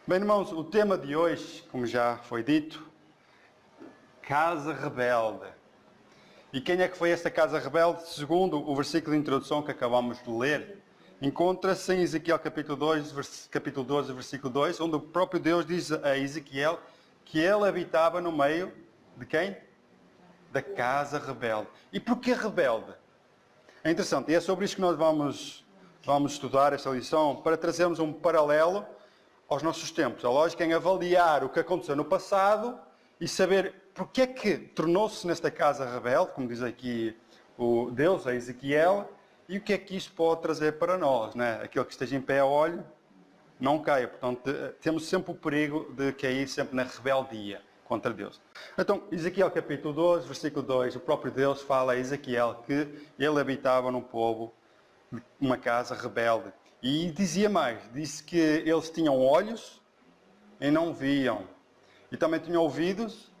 Bem, irmãos, o tema de hoje, como já foi dito, casa rebelde. E quem é que foi esta casa rebelde? Segundo o versículo de introdução que acabamos de ler, encontra-se em Ezequiel capítulo 12, versículo 2, onde o próprio Deus diz a Ezequiel que ele habitava no meio de quem? Da casa rebelde. E porquê rebelde? É interessante, e é sobre isso que nós vamos estudar esta lição, para trazermos um paralelo aos nossos tempos. A lógica é avaliar o que aconteceu no passado e saber porque é que tornou-se nesta casa rebelde, como diz aqui o Deus, a Ezequiel, e o que é que isto pode trazer para nós. Né? Aquele que esteja em pé a olho, não caia. Portanto, temos sempre o perigo de cair sempre na rebeldia contra Deus. Então, Ezequiel capítulo 12, versículo 2, o próprio Deus fala a Ezequiel que ele habitava num povo, uma casa rebelde. E dizia mais, disse que eles tinham olhos e não viam. E também tinham ouvidos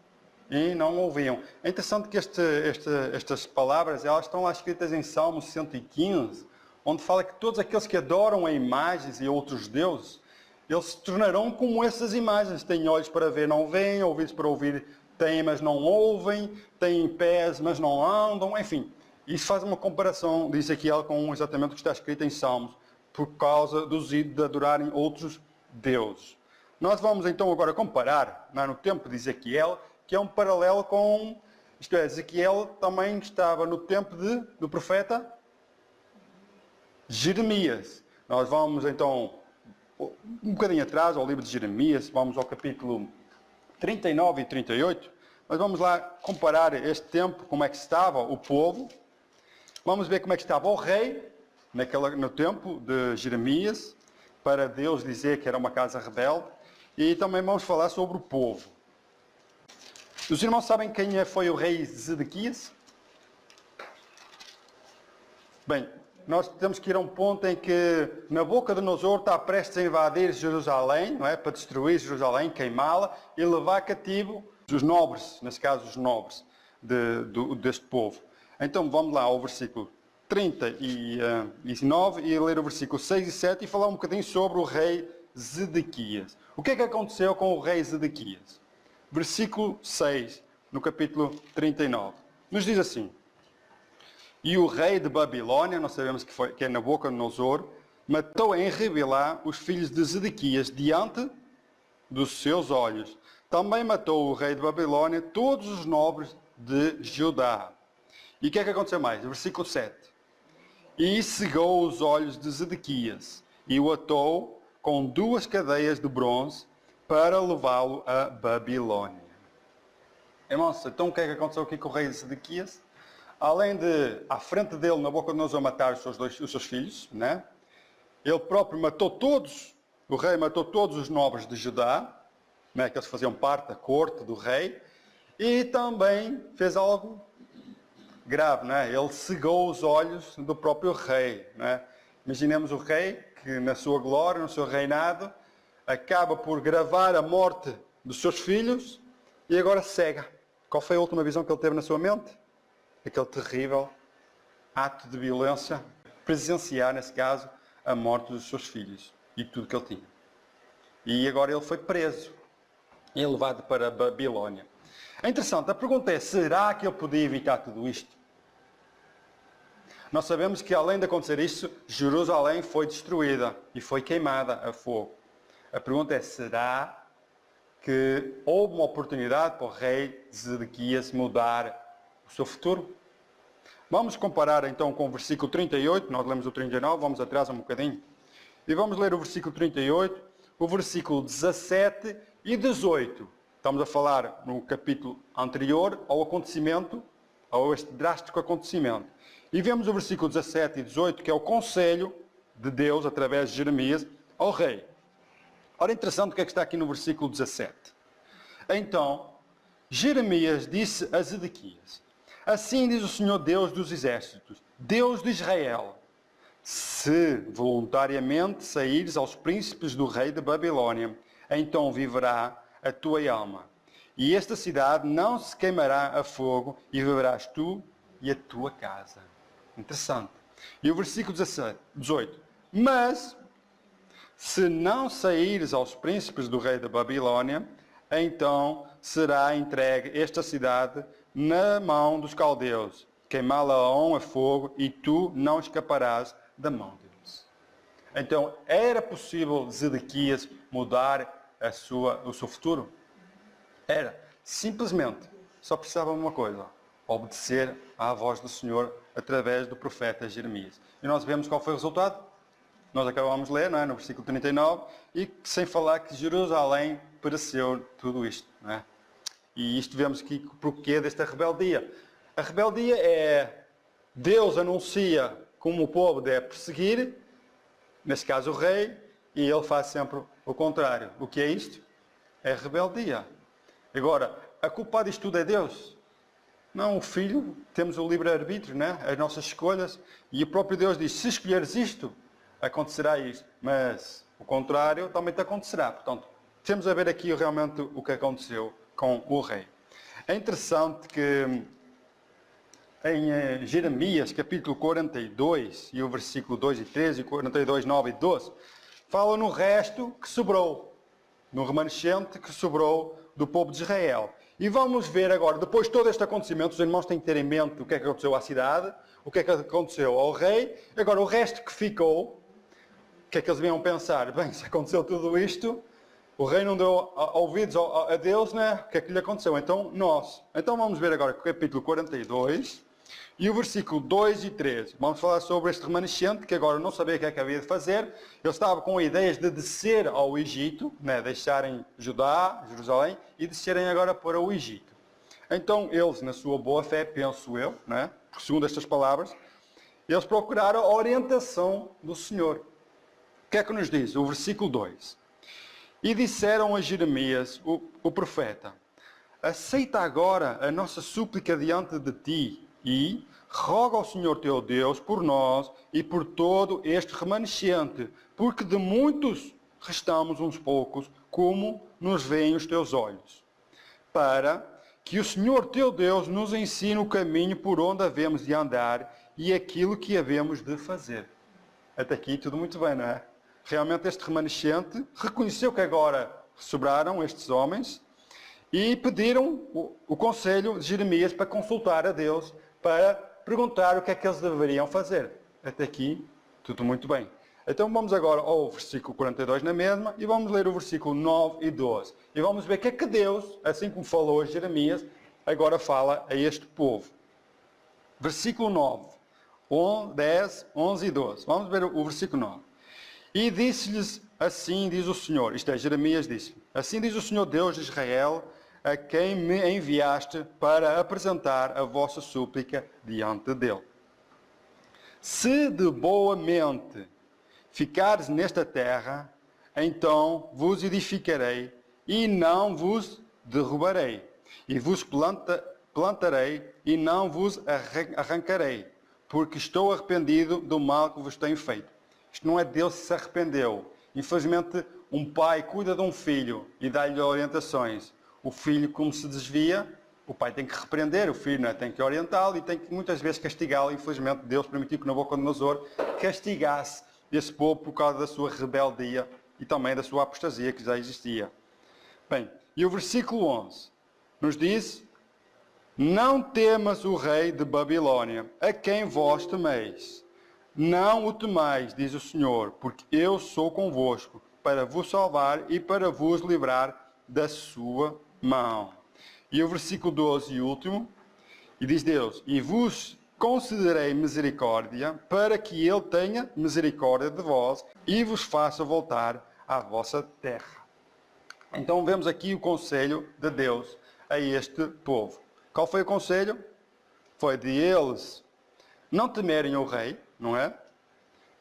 e não ouviam. É interessante que estas palavras, elas estão lá escritas em Salmo 115, onde fala que todos aqueles que adoram a imagens e outros deuses, eles se tornarão como essas imagens. Têm olhos para ver, não veem, ouvidos para ouvir, têm, mas não ouvem, têm pés, mas não andam, enfim. Isso faz uma comparação de Ezequiel com exatamente o que está escrito em Salmos, por causa dos ídolos de adorarem outros deuses. Nós vamos então agora comparar, no tempo de Ezequiel, que é um paralelo com, isto é, Ezequiel também estava no tempo do profeta Jeremias. Nós vamos então um bocadinho atrás ao livro de Jeremias, vamos ao capítulo 39 e 38, mas vamos lá comparar este tempo, como é que estava o povo, vamos ver como é que estava o rei, no tempo de Jeremias, para Deus dizer que era uma casa rebelde, e também vamos falar sobre o povo. Os irmãos sabem quem foi o rei Zedequias? Bem, nós temos que ir a um ponto em que Nabucodonosor está prestes a invadir Jerusalém, não é? Para destruir Jerusalém, queimá-la e levar cativo os nobres, nesse caso os nobres deste povo. Então vamos lá ao versículo 39 e ler o versículo 6 e 7 e falar um bocadinho sobre o rei Zedequias. O que é que aconteceu com o rei Zedequias? Versículo 6, no capítulo 39. Nos diz assim: E o rei de Babilônia, nós sabemos que é Nabucodonosor, matou em Ribilá os filhos de Zedequias diante dos seus olhos. Também matou o rei de Babilônia todos os nobres de Judá. E o que é que aconteceu mais? Versículo 7. E cegou os olhos de Zedequias e o atou com 2 cadeias de bronze para levá-lo a Babilônia. Irmãos, então o que é que aconteceu aqui com o rei Zedequias? Além de, à frente dele, Nabucodonosor matar os seus filhos, né? Ele próprio matou todos, o rei matou todos os nobres de Judá, né? Que eles faziam parte da corte do rei, e também fez algo grave, né? Ele cegou os olhos do próprio rei, né? Imaginemos o rei que na sua glória, no seu reinado, acaba por gravar a morte dos seus filhos e agora cega. Qual foi a última visão que ele teve na sua mente? Aquele terrível ato de violência, presenciar, nesse caso, a morte dos seus filhos e tudo que ele tinha. E agora ele foi preso e levado para a Babilônia. É interessante, a pergunta é, será que ele podia evitar tudo isto? Nós sabemos que além de acontecer isto, Jerusalém foi destruída e foi queimada a fogo. A pergunta é, será que houve uma oportunidade para o rei Zedequias mudar o seu futuro? Vamos comparar então com o versículo 38, nós lemos o 39, vamos atrás um bocadinho. E vamos ler o versículo 38, o versículo 17 e 18. Estamos a falar no capítulo anterior ao acontecimento, a este drástico acontecimento. E vemos o versículo 17 e 18, que é o conselho de Deus, através de Jeremias, ao rei. Ora, interessante o que é que está aqui no versículo 17. Então, Jeremias disse a Zedequias: Assim diz o Senhor Deus dos exércitos, Deus de Israel, se voluntariamente saíres aos príncipes do rei de Babilônia, então viverá a tua alma. E esta cidade não se queimará a fogo, e viverás tu e a tua casa. Interessante. E o versículo 18. Mas Se não saíres aos príncipes do rei da Babilônia, então será entregue esta cidade na mão dos caldeus, queimá-la-ão a fogo, e tu não escaparás da mão deles. Então, era possível Zedequias mudar o seu futuro? Era. Simplesmente. Só precisava de uma coisa. Obedecer à voz do Senhor através do profeta Jeremias. E nós vemos qual foi o resultado? Nós acabamos de ler, não é? No versículo 39, e sem falar que Jerusalém pereceu tudo isto, não é? E isto vemos aqui o porquê desta rebeldia. A rebeldia é Deus anuncia como o povo deve perseguir, neste caso o rei, e ele faz sempre o contrário. O que é isto? É rebeldia. Agora, a culpa disto tudo é Deus? Não, o filho, temos o livre-arbítrio, né? As nossas escolhas, e o próprio Deus diz, se escolheres isto, acontecerá isto. Mas o contrário também te acontecerá. Portanto, temos a ver aqui realmente o que aconteceu com o rei. É interessante que em Jeremias, capítulo 42, e o versículo 2 e 13, e 42, 9 e 12, fala no resto que sobrou, no remanescente que sobrou do povo de Israel. E vamos ver agora, depois de todo este acontecimento, os irmãos têm que ter em mente o que é que aconteceu à cidade, o que é que aconteceu ao rei, agora o resto que ficou, o que é que eles vinham pensar? Bem, se aconteceu tudo isto, o rei não deu ouvidos a Deus, né? O que é que lhe aconteceu? Então, nós. Então vamos ver agora o capítulo 42 e o versículo 2 e 13. Vamos falar sobre este remanescente que agora não sabia o que é que havia de fazer. Ele estava com ideias de descer ao Egito, né? Deixarem Judá, Jerusalém, e descerem agora para o Egito. Então eles, na sua boa fé, penso eu, né? Segundo estas palavras, eles procuraram a orientação do Senhor. O que é que nos diz? O versículo 2. E disseram a Jeremias, o profeta, aceita agora a nossa súplica diante de ti e roga ao Senhor teu Deus por nós e por todo este remanescente, porque de muitos restamos uns poucos, como nos veem os teus olhos, para que o Senhor teu Deus nos ensine o caminho por onde havemos de andar e aquilo que havemos de fazer. Até aqui tudo muito bem, não é? Realmente este remanescente reconheceu que agora sobraram estes homens e pediram o conselho de Jeremias para consultar a Deus, para perguntar o que é que eles deveriam fazer. Até aqui, tudo muito bem. Então vamos agora ao versículo 42 na mesma e vamos ler o versículo 9 e 12. E vamos ver o que é que Deus, assim como falou a Jeremias, agora fala a este povo. Versículo 9, 10, 11 e 12. Vamos ver o versículo 9. E disse-lhes, assim diz o Senhor, isto é, Jeremias disse, assim diz o Senhor Deus de Israel, a quem me enviaste para apresentar a vossa súplica diante dele. Se de boa mente ficares nesta terra, então vos edificarei e não vos derrubarei, e vos plantarei e não vos arrancarei, porque estou arrependido do mal que vos tenho feito. Isto não é Deus que se arrependeu. Infelizmente, um pai cuida de um filho e dá-lhe orientações. O filho, como se desvia, o pai tem que repreender o filho, não é? Tem que orientá-lo e tem que muitas vezes castigá-lo. Infelizmente, Deus permitiu que Nabucodonosor castigasse esse povo por causa da sua rebeldia e também da sua apostasia que já existia. Bem, e o versículo 11 nos diz, não temas o rei de Babilônia, a quem vós temeis. Não o temais, diz o Senhor, porque eu sou convosco, para vos salvar e para vos livrar da sua mão. E o versículo 12 e último, e diz Deus, e vos concederei misericórdia, para que ele tenha misericórdia de vós e vos faça voltar à vossa terra. Então vemos aqui o conselho de Deus a este povo. Qual foi o conselho? Foi de eles não temerem o rei, não é?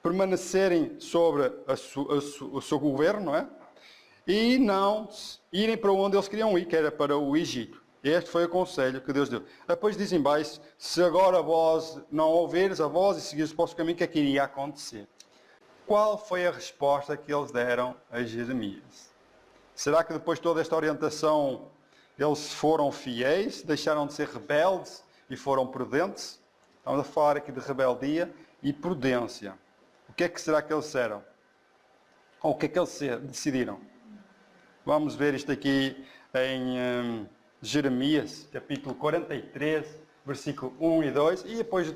Permanecerem sobre o seu governo, não é? E não irem para onde eles queriam ir, que era para o Egito. Este foi o conselho que Deus deu. Depois diz em baixo, se agora vós não ouvirdes a voz e seguires o vosso caminho, o que é que iria acontecer? Qual foi a resposta que eles deram a Jeremias? Será que depois de toda esta orientação eles foram fiéis, deixaram de ser rebeldes e foram prudentes? Estamos a falar aqui de rebeldia e prudência. O que é que será que eles disseram? Ou o que é que eles decidiram? Vamos ver isto aqui em Jeremias, capítulo 43, versículo 1 e 2, e depois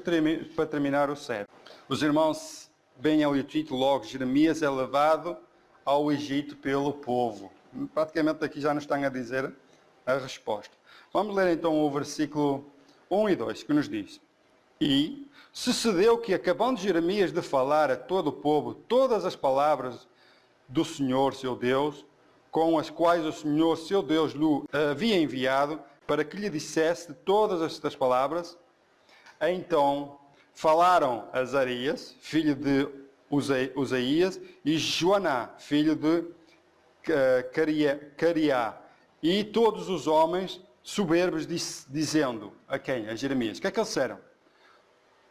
para terminar o 7. Os irmãos veem ali o título logo, Jeremias é levado ao Egito pelo povo. Praticamente aqui já nos estão a dizer a resposta. Vamos ler então o versículo 1 e 2, que nos diz: E sucedeu que, acabando Jeremias de falar a todo o povo todas as palavras do Senhor, seu Deus, com as quais o Senhor, seu Deus, lhe havia enviado para que lhe dissesse todas estas palavras, então falaram Azarias, filho de Usaías, e Joaná, filho de Cariá, e todos os homens soberbos, dizendo a quem? A Jeremias. O que é que eles disseram?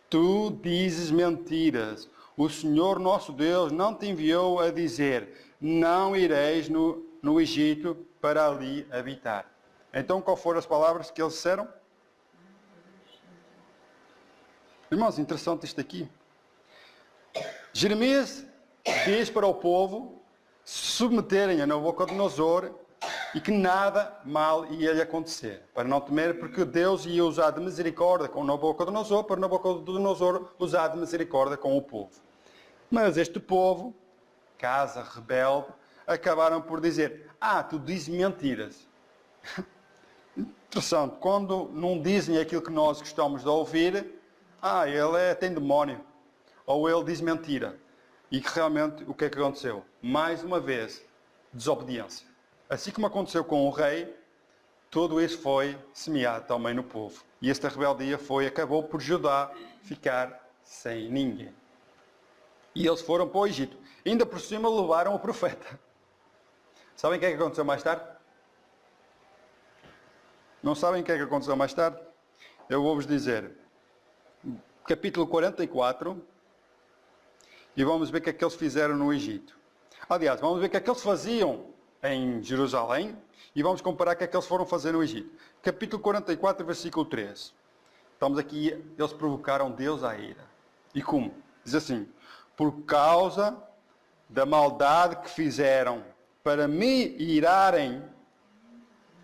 Tu dizes mentiras. O Senhor nosso Deus não te enviou a dizer: não ireis no Egito para ali habitar. Então, qual foram as palavras que eles disseram? Irmãos, interessante isto aqui. Jeremias diz para o povo se submeterem a Nabucodonosor e que nada mal ia lhe acontecer. Para não temer, porque Deus ia usar de misericórdia com Nabucodonosor, para Nabucodonosor usar de misericórdia com o povo. Mas este povo, casa rebelde, acabaram por dizer: tu dizes mentiras. Interessante, quando não dizem aquilo que nós gostamos de ouvir, ele tem demónio. Ou ele diz mentira. E que realmente, o que é que aconteceu? Mais uma vez, desobediência. Assim como aconteceu com o rei, tudo isso foi semeado também no povo. E esta rebeldia acabou por Judá ficar sem ninguém. E eles foram para o Egito. Ainda por cima levaram o profeta. Sabem o que é que aconteceu mais tarde? Não sabem o que é que aconteceu mais tarde? Eu vou-vos dizer. Capítulo 44. E vamos ver o que é que eles fizeram no Egito. Aliás, vamos ver o que é que eles faziam em Jerusalém. E vamos comparar o que é que eles foram fazer no Egito. Capítulo 44, versículo 3. Estamos aqui, eles provocaram Deus à ira. E como? Diz assim: por causa da maldade que fizeram para me irarem,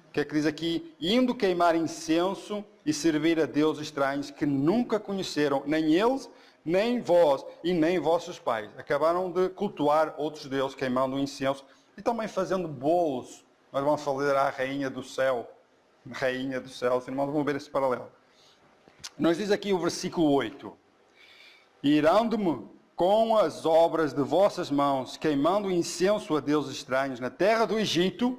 o que é que diz aqui? Indo queimar incenso e servir a deuses estranhos que nunca conheceram, nem eles, nem vós e nem vossos pais. Acabaram de cultuar outros deuses, queimando incenso e também fazendo bolos. Nós vamos falar à rainha do céu. Rainha do céu, os irmãos vão ver esse paralelo. Nós diz aqui o versículo 8. Irando-me com as obras de vossas mãos, queimando incenso a deuses estranhos na terra do Egito.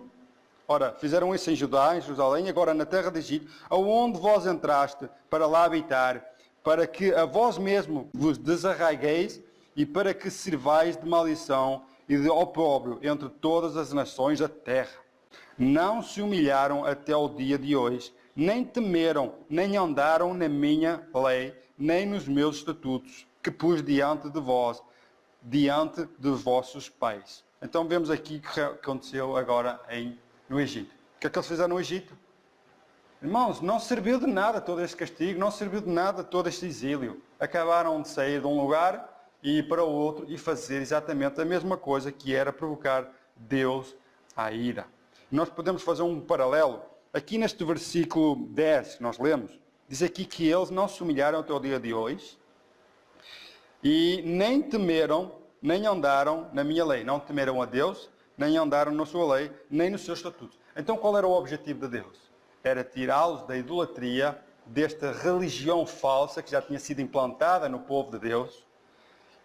Ora, fizeram isso em Judá, em Jerusalém, agora na terra do Egito, aonde vós entraste para lá habitar, para que a vós mesmo vos desarraigueis e para que sirvais de maldição e de opróbrio entre todas as nações da terra. Não se humilharam até o dia de hoje, nem temeram, nem andaram na minha lei, nem nos meus estatutos, que pus diante de vós, diante de vossos pais. Então vemos aqui o que aconteceu agora no Egito. O que é que eles fizeram no Egito? Irmãos, não serviu de nada todo este castigo, não serviu de nada todo este exílio. Acabaram de sair de um lugar e ir para o outro e fazer exatamente a mesma coisa, que era provocar Deus à ira. Nós podemos fazer um paralelo. Aqui neste versículo 10 que nós lemos, diz aqui que eles não se humilharam até o dia de hoje e nem temeram, nem andaram na minha lei. Não temeram a Deus, nem andaram na sua lei, nem nos seus estatutos. Então qual era o objetivo de Deus? Era tirá-los da idolatria, desta religião falsa que já tinha sido implantada no povo de Deus,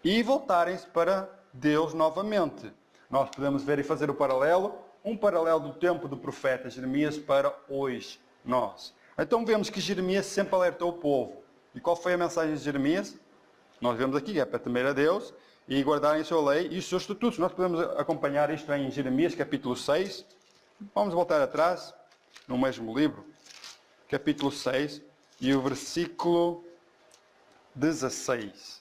e voltarem-se para Deus novamente. Nós podemos ver e fazer o paralelo, um paralelo do tempo do profeta Jeremias para hoje, nós. Então vemos que Jeremias sempre alertou o povo. E qual foi a mensagem de Jeremias? Nós vemos aqui, é para temer a Deus e guardarem a sua lei e os seus estatutos. Nós podemos acompanhar isto em Jeremias capítulo 6. Vamos voltar atrás, no mesmo livro, capítulo 6, e o versículo 16.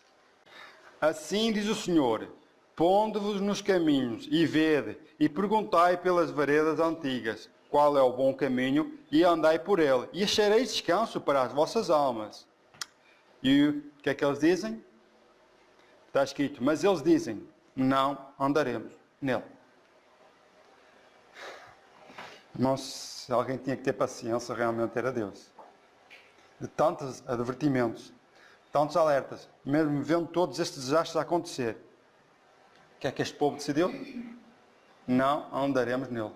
Assim diz o Senhor: pondo-vos nos caminhos, e vede, e perguntai pelas veredas antigas, qual é o bom caminho, e andai por ele, e achareis descanso para as vossas almas. E o que é que eles dizem? Está escrito: mas eles dizem: não andaremos. nele. Irmãos, se alguém tinha que ter paciência, realmente era Deus. De tantos advertimentos, tantos alertas, mesmo vendo todos estes desastres a acontecer, o que é que este povo decidiu? Não andaremos nele.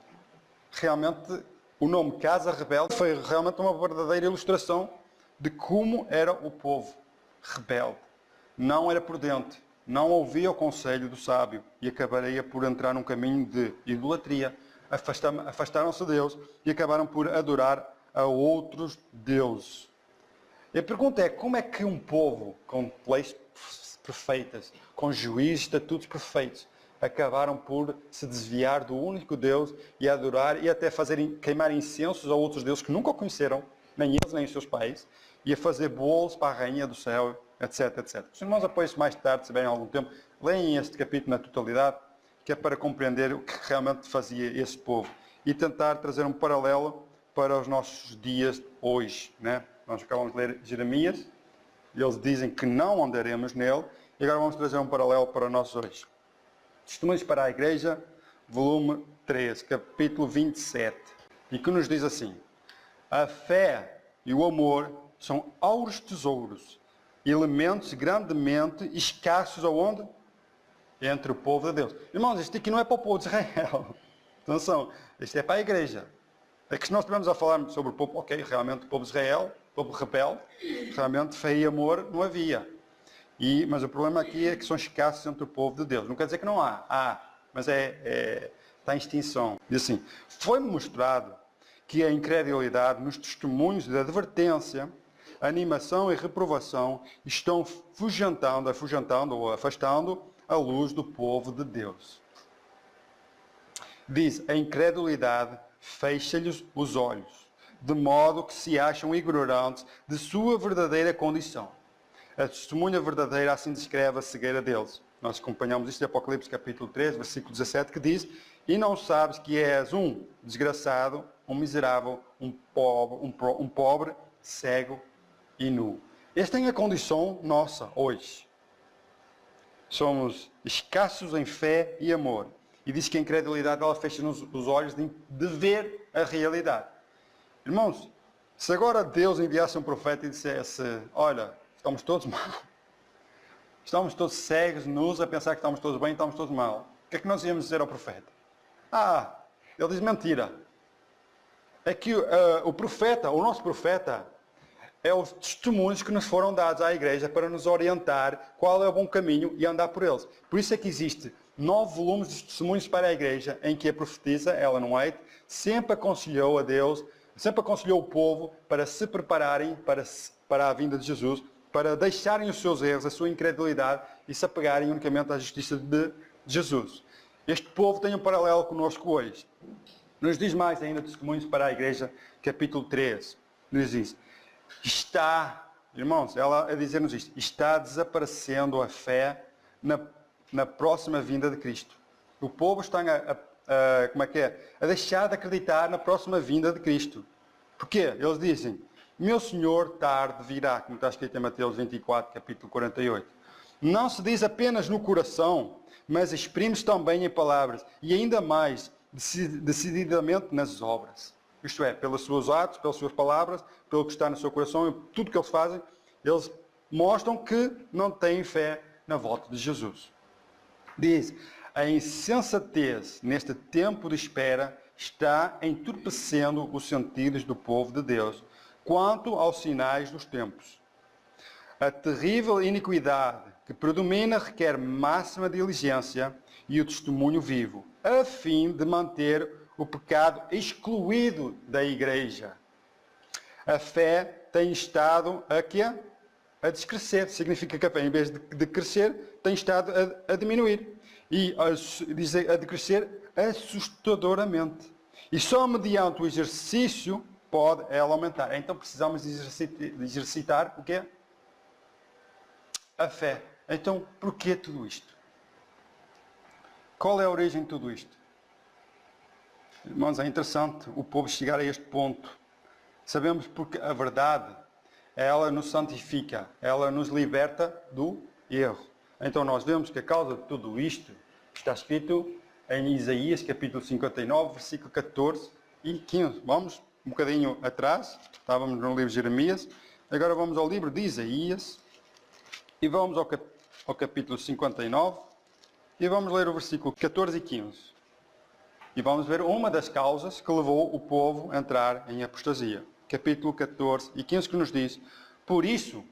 Realmente, o nome Casa Rebelde foi realmente uma verdadeira ilustração de como era o povo rebelde. Não era prudente, não ouvia o conselho do sábio e acabaria por entrar num caminho de idolatria. Afastaram-se de Deus e acabaram por adorar a outros deuses. E a pergunta é, como é que um povo com leis perfeitas, com juízes, estatutos perfeitos, acabaram por se desviar do único Deus e adorar e até queimar incensos a outros deuses que nunca o conheceram, nem eles nem os seus pais, e a fazer bolos para a rainha do céu, etc, etc. Os irmãos apoiam-se mais tarde, se tiverem algum tempo, leem este capítulo na totalidade, que é para compreender o que realmente fazia esse povo e tentar trazer um paralelo para os nossos dias hoje, né? Nós acabamos de ler Jeremias, e eles dizem que não andaremos nele, e agora vamos trazer um paralelo para nós hoje. Testemunhos para a Igreja, volume 13, capítulo 27, e que nos diz assim: a fé e o amor são auros tesouros, elementos grandemente escassos aonde? Entre o povo de Deus. Irmãos, isto aqui não é para o povo de Israel. Atenção, isto é para a Igreja. É que se nós estivermos a falar sobre o povo, ok, realmente o povo de Israel, o povo rebelde, realmente fé e amor não havia. Mas o problema aqui é que são escassos entre o povo de Deus. Não quer dizer que não há. Há, mas está em extinção. Diz assim, foi-me mostrado que a incredulidade nos testemunhos de advertência, animação e reprovação estão afugentando ou afastando a luz do povo de Deus. Diz, a incredulidade fecha-lhes os olhos, de modo que se acham ignorantes de sua verdadeira condição. A testemunha verdadeira assim descreve a cegueira deles. Nós acompanhamos isto em Apocalipse capítulo 3, versículo 17, que diz, e não sabes que és um desgraçado, um miserável, um pobre, cego e nu. Esta é a condição nossa hoje. Somos escassos em fé e amor. E diz que a incredulidade ela fecha-nos os olhos de ver a realidade. Irmãos, se agora Deus enviasse um profeta e dissesse, olha, estamos todos mal. Estamos todos cegos, nus, a pensar que estamos todos bem e estamos todos mal. O que é que nós íamos dizer ao profeta? Ele diz mentira. É que o profeta, o nosso profeta, é os testemunhos que nos foram dados à igreja para nos orientar qual é o bom caminho e andar por eles. Por isso é que existe 9 volumes de testemunhos para a igreja em que a profetisa, Ellen White, sempre aconselhou a Deus, sempre aconselhou o povo para se prepararem para a vinda de Jesus, para deixarem os seus erros, a sua incredulidade e se apegarem unicamente à justiça de Jesus. Este povo tem um paralelo conosco hoje. Nos diz mais ainda testemunhos para a igreja, capítulo 13. Nos diz, irmãos, ela a dizer-nos isto, está desaparecendo a fé na próxima vinda de Cristo. O povo está a deixar de acreditar na próxima vinda de Cristo. Porquê? Eles dizem, meu Senhor tarde virá, como está escrito em Mateus 24, capítulo 48. Não se diz apenas no coração, mas exprime-se também em palavras, e ainda mais, decididamente nas obras. Isto é, pelos seus atos, pelas suas palavras, pelo que está no seu coração, e tudo que eles fazem, eles mostram que não têm fé na volta de Jesus. Diz, a insensatez neste tempo de espera está entorpecendo os sentidos do povo de Deus quanto aos sinais dos tempos. A terrível iniquidade que predomina requer máxima diligência e o testemunho vivo, a fim de manter o pecado excluído da igreja. A fé tem estado a descrescer. Significa que a fé, em vez de crescer, tem estado a diminuir. E a decrescer assustadoramente. E só mediante o exercício pode ela aumentar. Então precisamos de exercitar o quê? A fé. Então, porquê tudo isto? Qual é a origem de tudo isto? Irmãos, é interessante o povo chegar a este ponto. Sabemos porque a verdade, ela nos santifica, ela nos liberta do erro. Então nós vemos que a causa de tudo isto está escrito em Isaías, capítulo 59, versículo 14 e 15. Vamos um bocadinho atrás, estávamos no livro de Jeremias, agora vamos ao livro de Isaías e vamos ao capítulo 59 e vamos ler o versículo 14 e 15. E vamos ver uma das causas que levou o povo a entrar em apostasia. Capítulo 14 e 15 que nos diz: por isso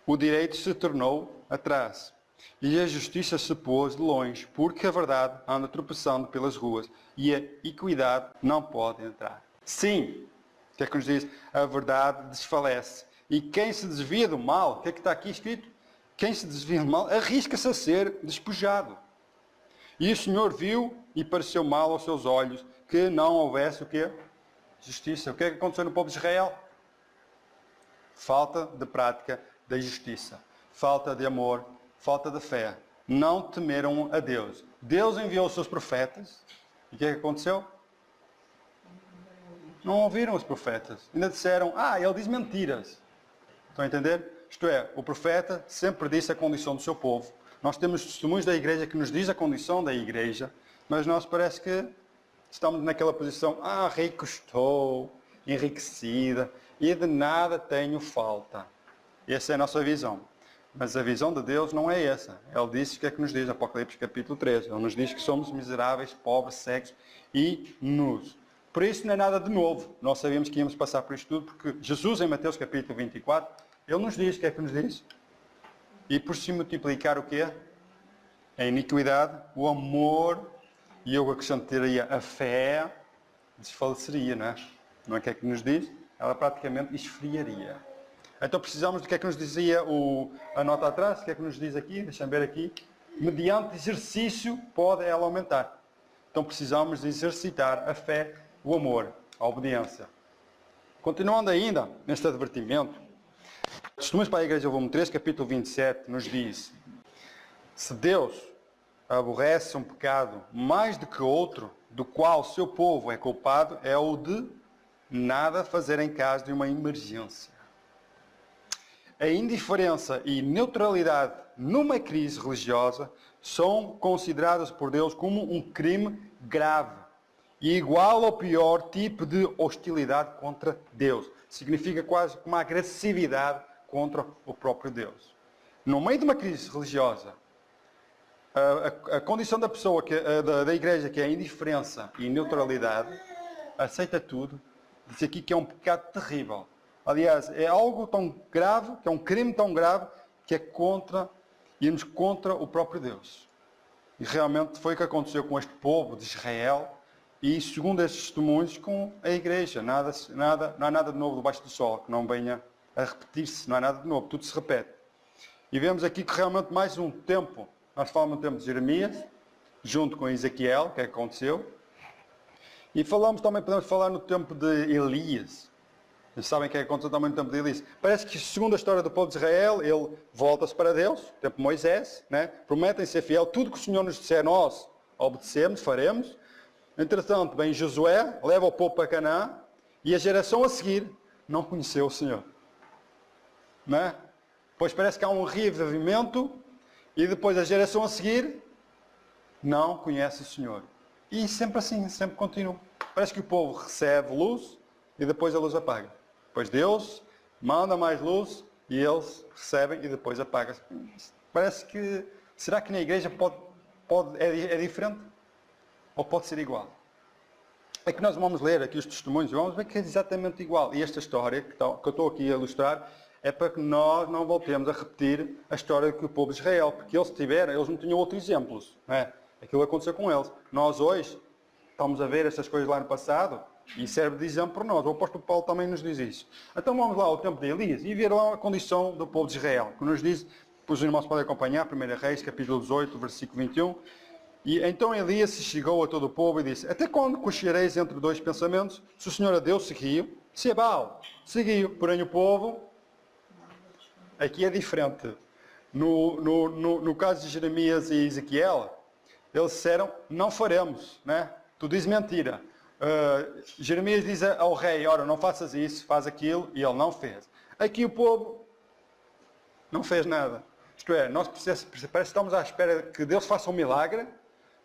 o direito se tornou atrás e a justiça se pôs de longe, porque a verdade anda tropeçando pelas ruas e a equidade não pode entrar. Sim, o que é que nos diz? A verdade desfalece. E quem se desvia do mal, o que é que está aqui escrito? Quem se desvia do mal arrisca-se a ser despojado. E o Senhor viu e pareceu mal aos seus olhos que não houvesse o quê? Justiça. O que é que aconteceu no povo de Israel? Falta de prática da justiça. Falta de amor. Falta de fé. Não temeram a Deus. Deus enviou os seus profetas. E o que é que aconteceu? Não ouviram os profetas. Ainda disseram, ele diz mentiras. Estão a entender? Isto é, o profeta sempre disse a condição do seu povo. Nós temos testemunhos da igreja que nos diz a condição da igreja, mas nós parece que estamos naquela posição, rico estou, enriquecida, e de nada tenho falta. Essa é a nossa visão. Mas a visão de Deus não é essa. Ele disse o que é que nos diz, Apocalipse capítulo 13. Ele nos diz que somos miseráveis, pobres, cegos e nus. Por isso não é nada de novo. Nós sabíamos que íamos passar por isto tudo, porque Jesus em Mateus capítulo 24, ele nos diz o que é que nos diz. E por se multiplicar o quê? A iniquidade, o amor, e eu acrescentaria a fé, desfaleceria, não é? Não é o que é que nos diz? Ela praticamente esfriaria. Então precisamos do que é que nos dizia a nota atrás, o que é que nos diz aqui, deixa-me ver aqui. Mediante exercício pode ela aumentar. Então precisamos de exercitar a fé, o amor, a obediência. Continuando ainda neste advertimento, Testemunhos para a Igreja, volume 3, capítulo 27, nos diz: se Deus aborrece um pecado mais do que outro, do qual seu povo é culpado, é o de nada fazer em caso de uma emergência. A indiferença e neutralidade numa crise religiosa são consideradas por Deus como um crime grave e igual ao pior tipo de hostilidade contra Deus. Significa quase uma agressividade contra o próprio Deus. No meio de uma crise religiosa, a condição da pessoa, da igreja, que é a indiferença e neutralidade, aceita tudo, diz aqui que é um pecado terrível. Aliás, é algo tão grave, que é um crime tão grave, que é irmos contra o próprio Deus. E realmente foi o que aconteceu com este povo de Israel, e segundo estes testemunhos, com a igreja. Não há nada de novo debaixo do sol, que não venha a repetir-se, não há nada de novo, tudo se repete. E vemos aqui que realmente mais um tempo, nós falamos no tempo de Jeremias, junto com Ezequiel, o que é que aconteceu. E podemos falar no tempo de Elias. Vocês sabem o que é que aconteceu também no tempo de Elias. Parece que, segundo a história do povo de Israel, ele volta-se para Deus, no tempo de Moisés, né? Prometem ser fiel, tudo que o Senhor nos disser, nós obedecemos, faremos. Entretanto, vem Josué, leva o povo para Canaã, e a geração a seguir não conheceu o Senhor. Não é? Depois parece que há um reavivamento, e depois a geração a seguir não conhece o Senhor. E sempre assim, sempre continua. Parece que o povo recebe luz, e depois a luz apaga. Depois Deus manda mais luz, e eles recebem, e depois apaga. Parece que, será que na igreja é diferente? Ou pode ser igual? É que nós vamos ler aqui os testemunhos e vamos ver que é exatamente igual. E esta história que eu estou aqui a ilustrar é para que nós não voltemos a repetir a história que o povo de Israel, porque eles não tinham outros exemplos. Não é? Aquilo aconteceu com eles. Nós hoje estamos a ver estas coisas lá no passado e serve de exemplo para nós. O apóstolo Paulo também nos diz isso. Então vamos lá ao tempo de Elias e ver lá a condição do povo de Israel, que nos diz, os irmãos podem acompanhar, 1 Reis, capítulo 18, versículo 21. E então Elias se chegou a todo o povo e disse: até quando cocheareis entre dois pensamentos? Se o Senhor a Deus seguiu, se é Baal, seguiu. Porém o povo, aqui é diferente. No caso de Jeremias e Ezequiel, eles disseram: não faremos, né? Tu dizes mentira. Jeremias diz ao rei: ora, não faças isso, faz aquilo, e ele não fez. Aqui o povo não fez nada. Isto é, nós parece que estamos à espera que Deus faça um milagre,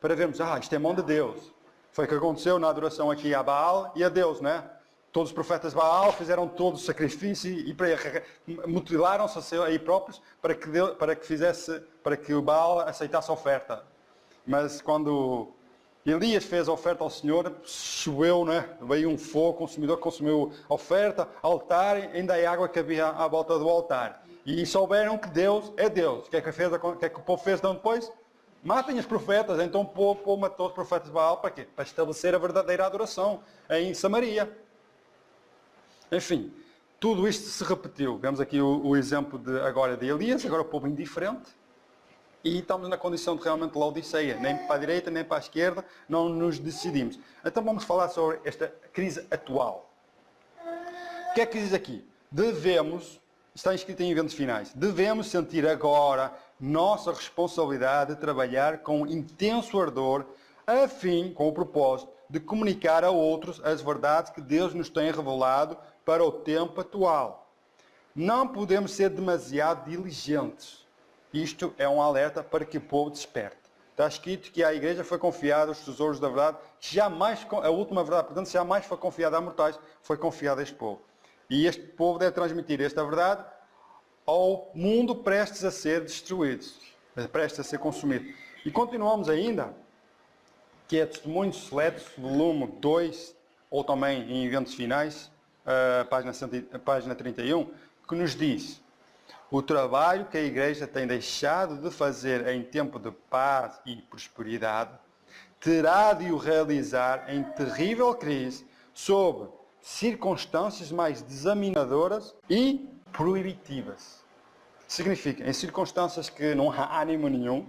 para vermos, isto é mão de Deus. Foi o que aconteceu na adoração aqui a Baal e a Deus, né? Todos os profetas de Baal fizeram todo o sacrifício e mutilaram-se a si próprios para que o Baal aceitasse a oferta. Mas quando Elias fez a oferta ao Senhor, choveu, né? Veio um fogo consumidor que consumiu a oferta, altar, ainda a água que havia à volta do altar. E souberam que Deus é Deus. O que é que o povo fez depois? Matem os profetas. Então o povo matou os profetas de Baal para quê? Para estabelecer a verdadeira adoração em Samaria. Enfim, tudo isto se repetiu. Vemos aqui o exemplo agora de Elias, agora o povo indiferente. E estamos na condição de realmente Laodiceia. Nem para a direita, nem para a esquerda, não nos decidimos. Então vamos falar sobre esta crise atual. O que é que diz aqui? Está escrito em Eventos Finais, devemos sentir agora nossa responsabilidade de trabalhar com intenso ardor, com o propósito de comunicar a outros as verdades que Deus nos tem revelado para o tempo atual. Não podemos ser demasiado diligentes. Isto é um alerta para que o povo desperte. Está escrito que à igreja foi confiado os tesouros da verdade, a última verdade, portanto, jamais foi confiada a mortais, foi confiada a este povo. E este povo deve transmitir esta verdade ao mundo prestes a ser destruído, prestes a ser consumido. E continuamos ainda, que é Testemunhos Seletos, volume 2, ou também em Eventos Finais, página 31, que nos diz: o trabalho que a Igreja tem deixado de fazer em tempo de paz e prosperidade, terá de o realizar em terrível crise, sob circunstâncias mais desaminadoras e proibitivas. Significa, em circunstâncias que não há ânimo nenhum,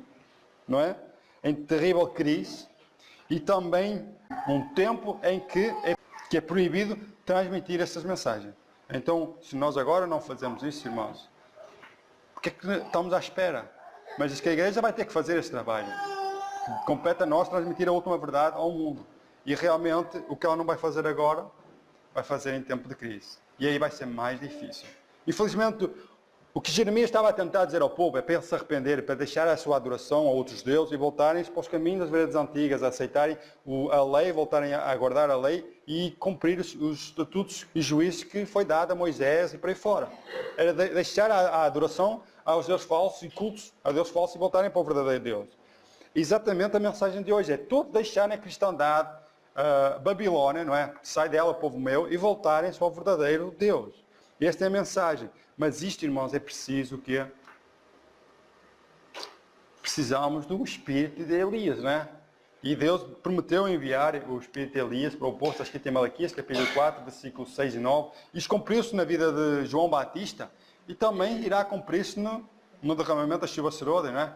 não é? Em terrível crise, e também num tempo em que é proibido transmitir essas mensagens. Então, se nós agora não fazemos isso, irmãos, porque é que estamos à espera? Mas diz que a igreja vai ter que fazer esse trabalho. Compete a nós transmitir a última verdade ao mundo. E realmente, o que ela não vai fazer agora, vai fazer em tempo de crise. E aí vai ser mais difícil. Infelizmente, o que Jeremias estava a tentar dizer ao povo é para ele se arrepender, para deixar a sua adoração a outros deuses e voltarem para os caminhos das veredas antigas, a aceitarem a lei, voltarem a guardar a lei e cumprir os estatutos e juízos que foi dado a Moisés e por aí fora. Era deixar a adoração aos deuses falsos e cultos a Deus falsos e voltarem para o verdadeiro Deus. Exatamente a mensagem de hoje é todo deixar a cristandade, Babilônia, não é? Sai dela, povo meu, e voltarem-se ao verdadeiro Deus. Esta é a mensagem. Mas isto, irmãos, é preciso que precisamos do espírito de Elias, não é? E Deus prometeu enviar o espírito de Elias para o povo, está escrito em Malaquias, capítulo 4, versículos 6 e 9. Isto cumpriu-se na vida de João Batista e também irá cumprir-se no derramamento da chuva serôdia, não é?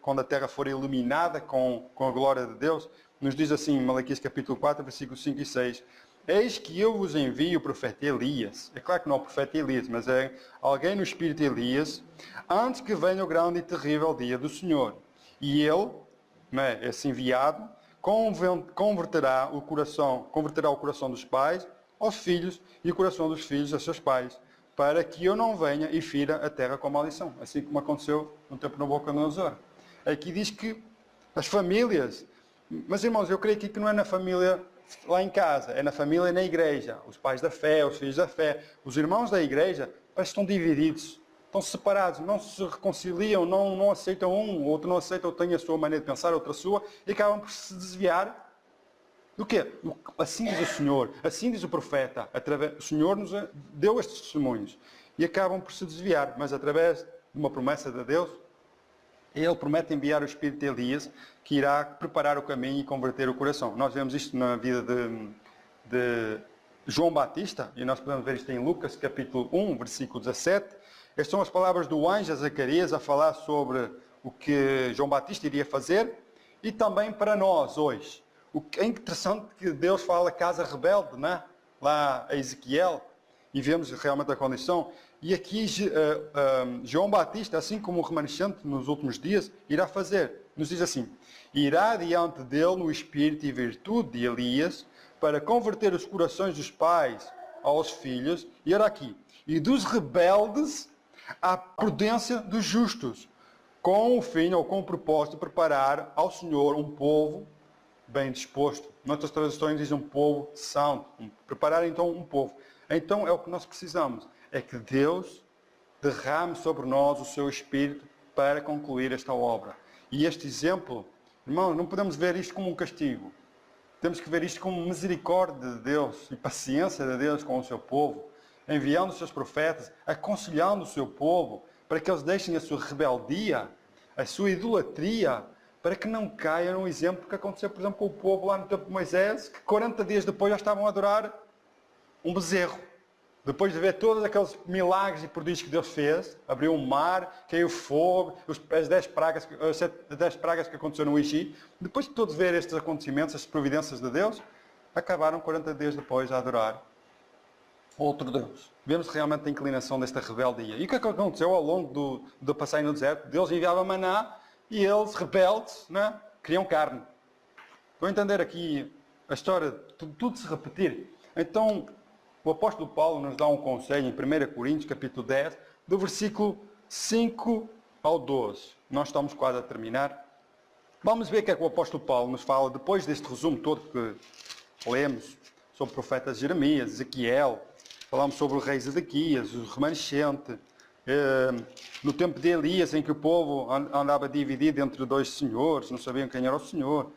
Quando a terra for iluminada com a glória de Deus. Nos diz assim em Malaquias capítulo 4, versículos 5 e 6. Eis que eu vos envio o profeta Elias. É claro que não é o profeta Elias, mas é alguém no espírito de Elias, antes que venha o grande e terrível dia do Senhor. E ele, né, esse enviado, converterá o coração dos pais aos filhos e o coração dos filhos a seus pais, para que eu não venha e fira a terra com maldição, assim como aconteceu no tempo de Nabucodonosor. Aqui diz que as famílias, mas irmãos, eu creio aqui que não é na família lá em casa, é na família e na igreja. Os pais da fé, os filhos da fé, os irmãos da igreja, parece que estão divididos, estão separados, não se reconciliam, não aceitam um, o outro não aceita, ou tem a sua maneira de pensar, outra a sua, e acabam por se desviar do quê? Assim diz o Senhor, assim diz o profeta, o Senhor nos deu estes testemunhos, e acabam por se desviar, mas através de uma promessa de Deus, Ele promete enviar o Espírito de Elias, que irá preparar o caminho e converter o coração. Nós vemos isto na vida de João Batista, e nós podemos ver isto em Lucas, capítulo 1, versículo 17. Estas são as palavras do anjo a Zacarias a falar sobre o que João Batista iria fazer, e também para nós hoje. O que é interessante que Deus fala casa rebelde, né? Lá a Ezequiel, e vemos realmente a condição. E aqui João Batista, assim como o remanescente nos últimos dias, irá fazer. Nos diz assim: irá diante dele no espírito e virtude de Elias, para converter os corações dos pais aos filhos, e era aqui, e dos rebeldes à prudência dos justos, com o fim ou com o propósito de preparar ao Senhor um povo bem disposto. Noutras traduções dizem um povo santo. Preparar então um povo. Então é o que nós precisamos. É que Deus derrame sobre nós o seu Espírito para concluir esta obra. E este exemplo, irmãos, não podemos ver isto como um castigo. Temos que ver isto como misericórdia de Deus e paciência de Deus com o seu povo, enviando os seus profetas, aconselhando o seu povo para que eles deixem a sua rebeldia, a sua idolatria, para que não caia no exemplo que aconteceu, por exemplo, com o povo lá no tempo de Moisés, que 40 dias depois já estavam a adorar um bezerro. Depois de ver todos aqueles milagres e prodígios que Deus fez, abriu o mar, caiu fogo, as 10 pragas que aconteceram no Egito, depois de todos ver estes acontecimentos, as providências de Deus, acabaram 40 dias depois a adorar outro Deus. Vemos realmente a inclinação desta rebeldia. E o que é que aconteceu ao longo do passagem no deserto? Deus enviava maná e eles, rebeldes, queriam carne. Estão a entender aqui a história, tudo se repetir. Então, o apóstolo Paulo nos dá um conselho em 1 Coríntios, capítulo 10, do versículo 5 ao 12. Nós estamos quase a terminar. Vamos ver o que é que o apóstolo Paulo nos fala, depois deste resumo todo que lemos, sobre o profeta Jeremias, Ezequiel, falamos sobre o rei Zedequias, o remanescente, no tempo de Elias, em que o povo andava dividido entre dois senhores, não sabiam quem era o Senhor.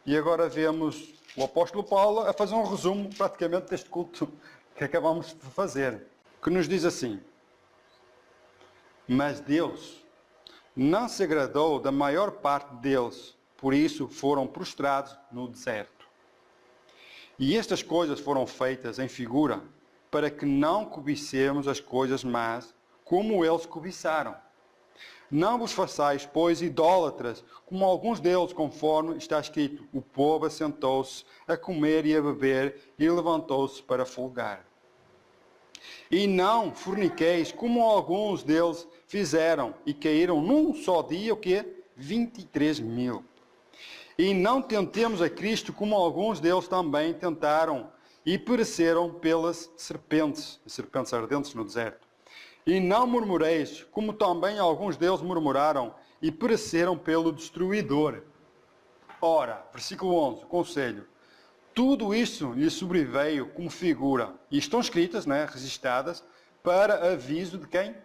E agora vemos o apóstolo Paulo a fazer um resumo praticamente deste culto que acabamos de fazer, que nos diz assim: mas Deus não se agradou da maior parte deles, por isso foram prostrados no deserto. E estas coisas foram feitas em figura, para que não cobicemos as coisas más, como eles cobiçaram. Não vos façais, pois, idólatras, como alguns deles, conforme está escrito: o povo assentou-se a comer e a beber, e levantou-se para folgar. E não forniqueis, como alguns deles fizeram, e caíram num só dia, o quê? 23.000. E não tentemos a Cristo, como alguns deles também tentaram, e pereceram pelas serpentes, as serpentes ardentes no deserto. E não murmureis, como também alguns deles murmuraram, e pereceram pelo destruidor. Ora, versículo 11, conselho. Tudo isso lhe sobreveio como figura, e estão escritas, registadas, para aviso de quem?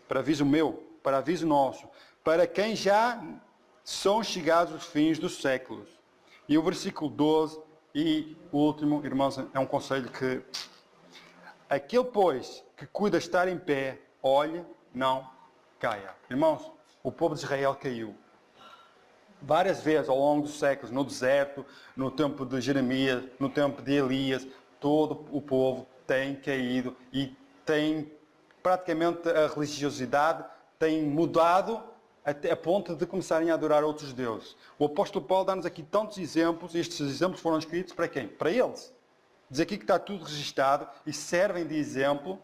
Para aviso meu, para aviso nosso, para quem já são chegados os fins dos séculos. E o versículo 12 e o último, irmãos, é um conselho que: aquele, pois, que cuida estar em pé, olhe, não caia. Irmãos, o povo de Israel caiu várias vezes ao longo dos séculos, no deserto, no tempo de Jeremias, no tempo de Elias. Todo o povo tem caído e tem praticamente a religiosidade tem mudado até a ponto de começarem a adorar outros deuses. O apóstolo Paulo dá-nos aqui tantos exemplos, e estes exemplos foram escritos para quem? Para eles. Diz aqui que está tudo registado e servem de exemplo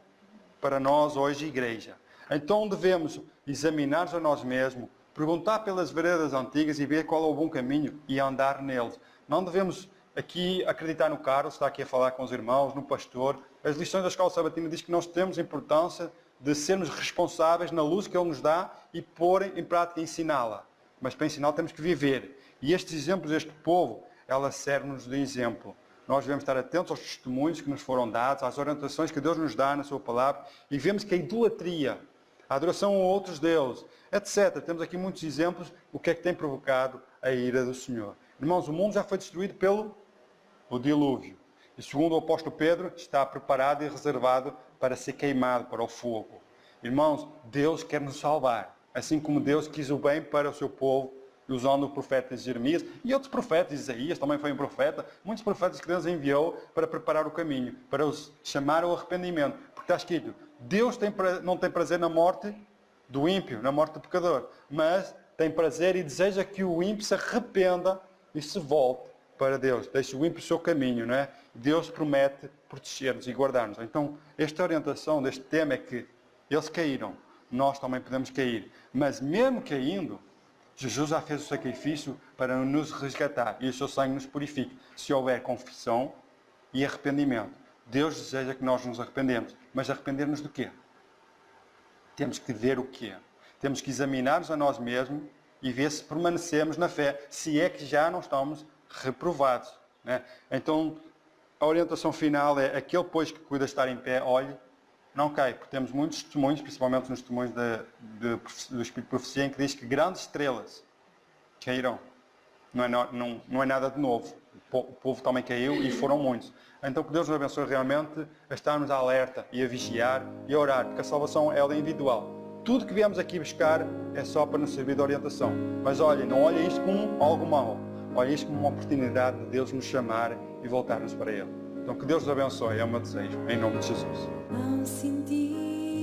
para nós hoje, igreja. Então devemos examinar-nos a nós mesmos, perguntar pelas veredas antigas e ver qual é o bom caminho e andar neles. Não devemos aqui acreditar no Carlos, está aqui a falar com os irmãos, no pastor. As lições da escola sabatina diz que nós temos a importância de sermos responsáveis na luz que ele nos dá e pôr em prática e ensiná-la. Mas para ensiná-la temos que viver. E estes exemplos deste povo, ela serve-nos de exemplo. Nós devemos estar atentos aos testemunhos que nos foram dados, às orientações que Deus nos dá na sua palavra, e vemos que a idolatria, a adoração a outros deuses, etc. Temos aqui muitos exemplos, o que é que tem provocado a ira do Senhor. Irmãos, o mundo já foi destruído pelo dilúvio. E segundo o apóstolo Pedro, está preparado e reservado para ser queimado, para o fogo. Irmãos, Deus quer nos salvar, assim como Deus quis o bem para o seu povo, usando o profeta Jeremias e outros profetas. Isaías também foi um profeta. Muitos profetas que Deus enviou para preparar o caminho, para os chamar ao arrependimento. Porque está escrito: Deus não tem prazer na morte do ímpio, na morte do pecador, mas tem prazer e deseja que o ímpio se arrependa e se volte para Deus. Deixe o ímpio o seu caminho, não é? Deus promete proteger-nos e guardar-nos. Então, esta orientação deste tema é que eles caíram, nós também podemos cair. Mas mesmo caindo, Jesus já fez o sacrifício para nos resgatar e o seu sangue nos purifica. Se houver confissão e arrependimento. Deus deseja que nós nos arrependemos. Mas arrepender-nos do quê? Temos que ver o quê? Temos que examinar-nos a nós mesmos e ver se permanecemos na fé, se é que já não estamos reprovados, né? Então, a orientação final é aquele, pois, que cuida de estar em pé, olhe, não cai, porque temos muitos testemunhos, principalmente nos testemunhos do Espírito de Profecia, em que diz que grandes estrelas caíram. Não é nada de novo. O povo também caiu e foram muitos. Então que Deus nos abençoe realmente a estarmos alerta e a vigiar e a orar, porque a salvação ela é individual. Tudo que viemos aqui buscar é só para nos servir de orientação. Mas olhem, não olhem isto como algo mau. Olhem isto como uma oportunidade de Deus nos chamar e voltarmos para Ele. Então que Deus nos abençoe, é o meu desejo, em nome de Jesus. Ao sentir